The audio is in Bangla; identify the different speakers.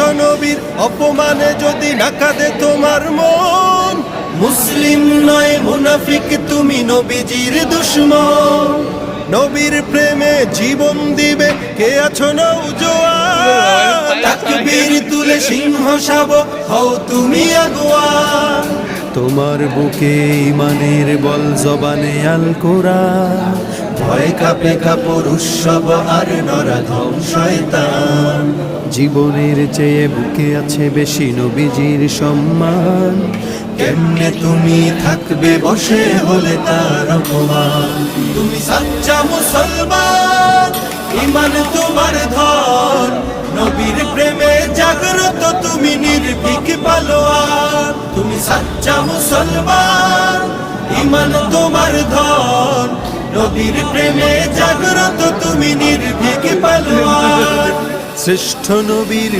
Speaker 1: বিশ্বনবীর অপমানে যদি না কাঁদে তোমার মন, মুসলিম নয় মুনাফিক তুমি, নবীজির দুশমন। নবীর প্রেমে জীবন দিবে কে আছো নওজোয়ান, তাকবীর তুলে সিংহ শাবক হও তুমি আগুয়া। তোমার বুকে ইমানের বল, জবানে আল কোরআন, ভয় কাঁপে কাপড় উৎসব আর নরাধম শয়তান। জীবনের চেয়ে বুকে আছে বেশি নবীজির সম্মান, কেমনে তুমি থাকবে বসে হলে তার অপমান। তুমি সাচ্চা মুসলমান, ইমান তোমার ধন, নবীর প্রেমে জাগ্রত তুমি নির্ভীক পালোয়ান। তুমি সাচ্চা মুসলমান, ইমান তোমার ধন, নবীর প্রেমে জাগ্রত তুমি নির্ভীক পালোয়ান। শ্রেষ্ঠ নবীর